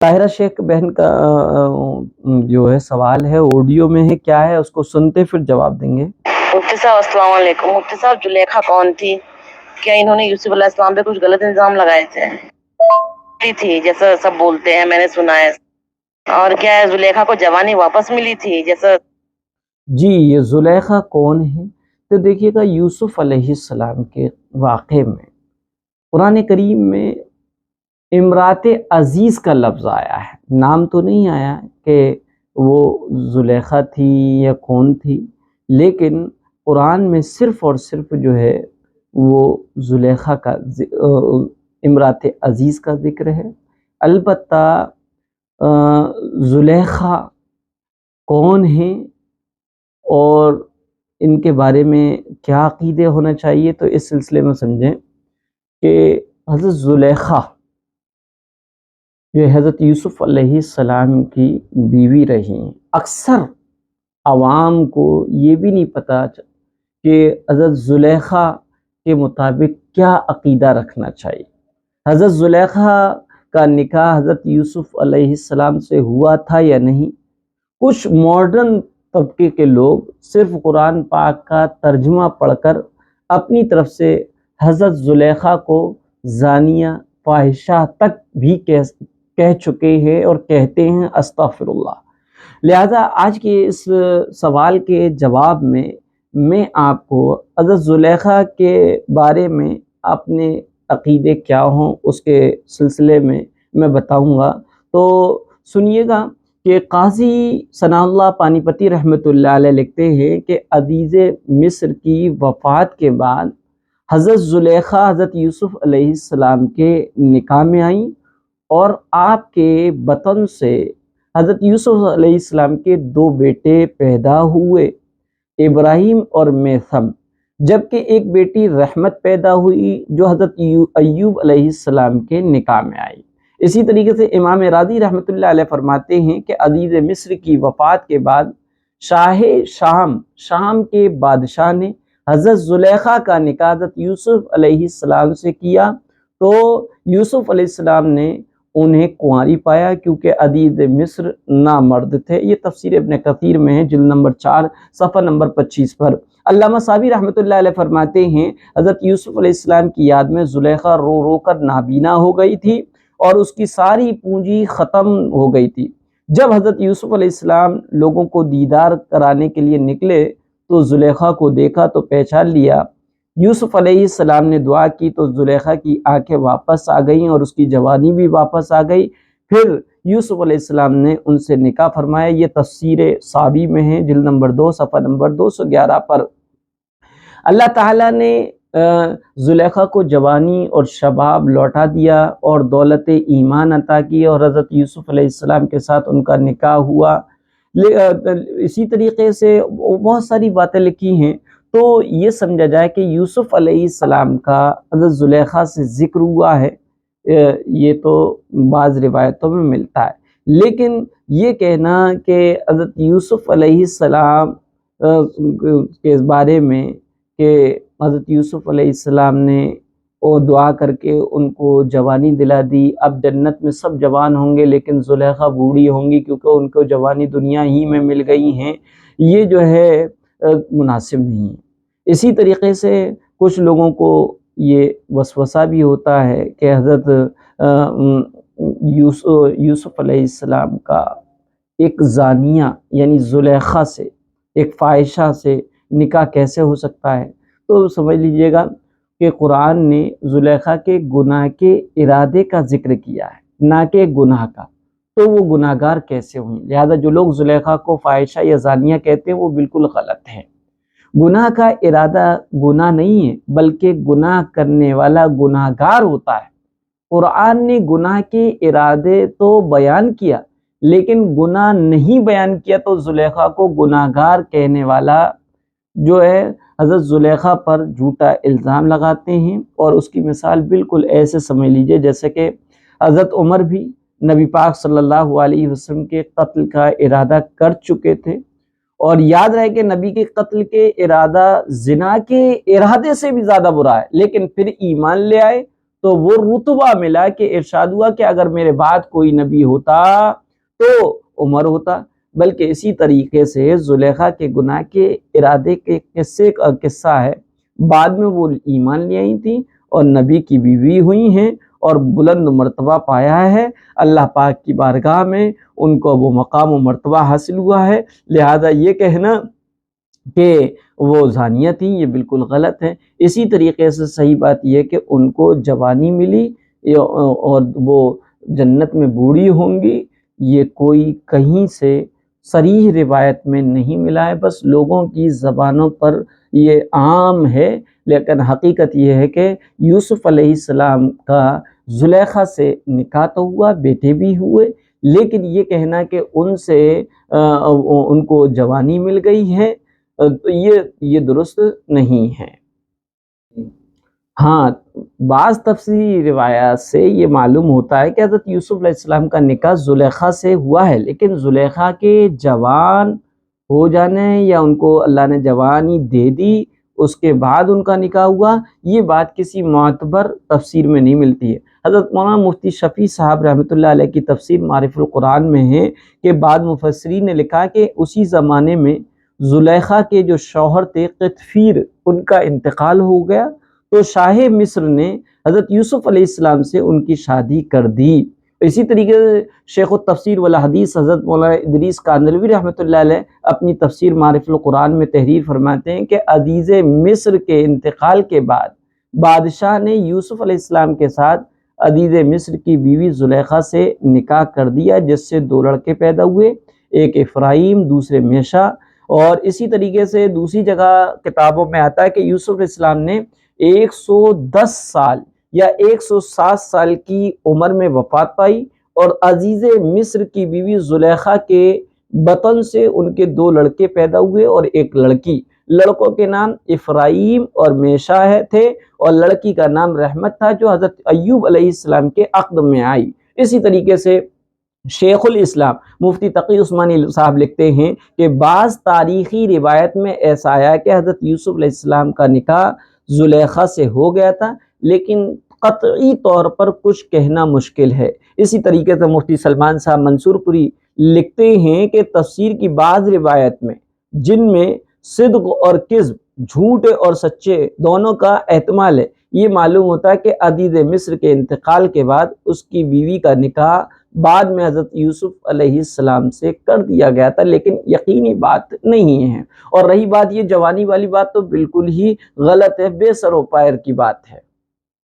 طاہرہ شیخ بہن کا جو ہے سوال ہے آڈیو میں ہے، کیا ہے اس کو سنتے پھر جواب دیں گے۔ مفتی صاحب السلام علیکم۔ مفتی صاحب زلیخا کون تھی؟ کیا انہوں نے یوسف علیہ السلام پہ کچھ غلط الزام لگائے تھے جیسا سب بولتے ہیں، میں نے سنا ہے؟ اور کیا ہے زلیخا کو جوانی واپس ملی تھی جیسا؟ جی، یہ زلیخا کون ہے؟ تو دیکھیے گا یوسف علیہ السلام کے واقعے میں قرآن کریم میں امرات عزیز کا لفظ آیا ہے، نام تو نہیں آیا کہ وہ زلیخا تھی یا کون تھی، لیکن قرآن میں صرف اور صرف جو ہے وہ زلیخا کا امرات عزیز کا ذکر ہے۔ البتہ زلیخا کون ہیں اور ان کے بارے میں کیا عقیدے ہونا چاہیے، تو اس سلسلے میں سمجھیں کہ حضرت زلیخا جو حضرت یوسف علیہ السلام کی بیوی رہی ہیں۔ اکثر عوام کو یہ بھی نہیں پتہ کہ حضرت زلیخا کے مطابق کیا عقیدہ رکھنا چاہیے۔ حضرت زلیخا کا نکاح حضرت یوسف علیہ السلام سے ہوا تھا یا نہیں؟ کچھ ماڈرن طبقے کے لوگ صرف قرآن پاک کا ترجمہ پڑھ کر اپنی طرف سے حضرت زلیخا کو زانیہ فاحشہ تک بھی کہہ چکے ہیں اور کہتے ہیں، استغفر اللہ۔ لہذا آج کے اس سوال کے جواب میں آپ کو حضرت زلیخا کے بارے میں اپنے عقیدے کیا ہوں اس کے سلسلے میں بتاؤں گا، تو سنیے گا کہ قاضی ثناء اللہ پانی پتی رحمۃ اللہ علیہ لکھتے ہیں کہ عزیز مصر کی وفات کے بعد حضرت زلیخا حضرت یوسف علیہ السلام کے نکاح میں آئیں اور آپ کے بطن سے حضرت یوسف علیہ السلام کے 2 بیٹے پیدا ہوئے، ابراہیم اور میثم، جبکہ ایک بیٹی رحمت پیدا ہوئی جو حضرت ایوب علیہ السلام کے نکاح میں آئی۔ اسی طریقے سے امام راضی رحمۃ اللہ علیہ فرماتے ہیں کہ عزیز مصر کی وفات کے بعد شاہ شام کے بادشاہ نے حضرت زلیخا کا نکاح حضرت یوسف علیہ السلام سے کیا، تو یوسف علیہ السلام نے انہیں کنواری پایا کیونکہ عزیز مصر نامرد تھے۔ یہ تفسیر ابن کثیر میں ہے، جلد نمبر 4 صفحہ نمبر 25 پر۔ علامہ صابی رحمۃ اللہ علیہ فرماتے ہیں حضرت یوسف علیہ السلام کی یاد میں زلیخا رو رو کر نابینا ہو گئی تھی اور اس کی ساری پونجی ختم ہو گئی تھی۔ جب حضرت یوسف علیہ السلام لوگوں کو دیدار کرانے کے لیے نکلے تو زلیخا کو دیکھا تو پہچان لیا۔ یوسف علیہ السلام نے دعا کی تو زلیخا کی آنکھیں واپس آ گئیں اور اس کی جوانی بھی واپس آ گئی۔ پھر یوسف علیہ السلام نے ان سے نکاح فرمایا۔ یہ تفسیر صابی میں ہے، جلد نمبر 2 صفحہ نمبر 211 پر۔ اللہ تعالیٰ نے زلیخا کو جوانی اور شباب لوٹا دیا اور دولت ایمان عطا کی اور حضرت یوسف علیہ السلام کے ساتھ ان کا نکاح ہوا۔ اسی طریقے سے بہت ساری باتیں لکھی ہیں، تو یہ سمجھا جائے کہ یوسف علیہ السلام کا حضرت زلیخا سے ذکر ہوا ہے، یہ تو بعض روایتوں میں ملتا ہے، لیکن یہ کہنا کہ حضرت یوسف علیہ السلام کے بارے میں کہ حضرت یوسف علیہ السلام نے وہ دعا کر کے ان کو جوانی دلا دی، اب جنت میں سب جوان ہوں گے لیکن زلیخا بوڑھی ہوں گی کیونکہ ان کو جوانی دنیا ہی میں مل گئی ہیں، یہ جو ہے مناسب نہیں ہے۔ اسی طریقے سے کچھ لوگوں کو یہ وسوسہ بھی ہوتا ہے کہ حضرت یوسف علیہ السلام کا ایک زانیہ یعنی زلیخا سے، ایک فاحشہ سے نکاح کیسے ہو سکتا ہے، تو سمجھ لیجئے گا کہ قرآن نے زلیخا کے گناہ کے ارادے کا ذکر کیا ہے، نہ کہ گناہ کا، تو وہ گناہ گار کیسے ہوئیں؟ لہذا جو لوگ زلیخا کو فاحشہ یا زانیہ کہتے ہیں وہ بالکل غلط ہیں۔ گناہ کا ارادہ گناہ نہیں ہے، بلکہ گناہ کرنے والا گناہ گار ہوتا ہے۔ قرآن نے گناہ کے ارادے تو بیان کیا لیکن گناہ نہیں بیان کیا، تو زلیخا کو گناہ گار کہنے والا جو ہے حضرت زلیخا پر جھوٹا الزام لگاتے ہیں، اور اس کی مثال بالکل ایسے سمجھ لیجئے جیسے کہ حضرت عمر بھی نبی پاک صلی اللہ علیہ وسلم کے قتل کا ارادہ کر چکے تھے، اور یاد رہے کہ نبی کے قتل کے ارادہ زنا کے ارادے سے بھی زیادہ برا ہے، لیکن پھر ایمان لے آئے تو وہ رتبہ ملا کہ ارشاد ہوا کہ اگر میرے بعد کوئی نبی ہوتا تو عمر ہوتا۔ بلکہ اسی طریقے سے زلیخا کے گناہ کے ارادے کے قصے کا قصہ ہے، بعد میں وہ ایمان لے آئی تھیں اور نبی کی بیوی ہوئی ہیں اور بلند مرتبہ پایا ہے اللہ پاک کی بارگاہ میں، ان کو وہ مقام و مرتبہ حاصل ہوا ہے۔ لہذا یہ کہنا کہ وہ زانیہ تھیں یہ بالکل غلط ہے۔ اسی طریقے سے صحیح بات یہ ہے کہ ان کو جوانی ملی اور وہ جنت میں بوڑھی ہوں گی، یہ کوئی کہیں سے صریح روایت میں نہیں ملا ہے، بس لوگوں کی زبانوں پر یہ عام ہے۔ لیکن حقیقت یہ ہے کہ یوسف علیہ السلام کا زلیخا سے نکاح تو ہوا، بیٹے بھی ہوئے، لیکن یہ کہنا کہ ان سے ان کو جوانی مل گئی ہے تو یہ درست نہیں ہے۔ ہاں، بعض تفسیری روایات سے یہ معلوم ہوتا ہے کہ حضرت یوسف علیہ السلام کا نکاح زلیخا سے ہوا ہے، لیکن زلیخا کے جوان ہو جانے یا ان کو اللہ نے جوانی دے دی اس کے بعد ان کا نکاح ہوا، یہ بات کسی معتبر تفسیر میں نہیں ملتی ہے۔ حضرت مولانا مفتی شفیع صاحب رحمۃ اللہ علیہ کی تفسیر معارف القرآن میں ہے کہ بعض مفسرین نے لکھا کہ اسی زمانے میں زلیخا کے جو شوہر تھے قطفیر، ان کا انتقال ہو گیا تو شاہ مصر نے حضرت یوسف علیہ السلام سے ان کی شادی کر دی۔ اسی طریقے سے شیخ التفسیر والحدیث حضرت مولانا ادریس کاندھلوی رحمۃ اللہ علیہ اپنی تفسیر معارف القرآن میں تحریر فرماتے ہیں کہ عزیز مصر کے انتقال کے بعد بادشاہ نے یوسف علیہ السلام کے ساتھ عزیز مصر کی بیوی زلیخا سے نکاح کر دیا، جس سے 2 لڑکے پیدا ہوئے، ایک افرایم دوسرے میشا۔ اور اسی طریقے سے دوسری جگہ کتابوں میں آتا ہے کہ یوسف علیہ السلام نے 110 سال یا 107 سال کی عمر میں وفات پائی، اور عزیز مصر کی بیوی زلیخا کے بطن سے ان کے 2 لڑکے پیدا ہوئے اور ایک لڑکی۔ لڑکوں کے نام افرایم اور میشا تھے، اور لڑکی کا نام رحمت تھا جو حضرت ایوب علیہ السلام کے عقد میں آئی۔ اسی طریقے سے شیخ الاسلام مفتی تقی عثمانی صاحب لکھتے ہیں کہ بعض تاریخی روایت میں ایسا آیا کہ حضرت یوسف علیہ السلام کا نکاح زلیخا سے ہو گیا تھا، لیکن قطعی طور پر کچھ کہنا مشکل ہے۔ اسی طریقے سے مفتی سلمان صاحب منصور پوری لکھتے ہیں کہ تفسیر کی بعض روایت میں جن میں صدق اور کذب، جھوٹے اور سچے دونوں کا احتمال ہے، یہ معلوم ہوتا ہے کہ عزیز مصر کے انتقال کے بعد اس کی بیوی کا نکاح بعد میں حضرت یوسف علیہ السلام سے کر دیا گیا تھا، لیکن یقینی بات نہیں ہے۔ اور رہی بات یہ جوانی والی بات تو بالکل ہی غلط ہے، بے سر و پیر کی بات ہے۔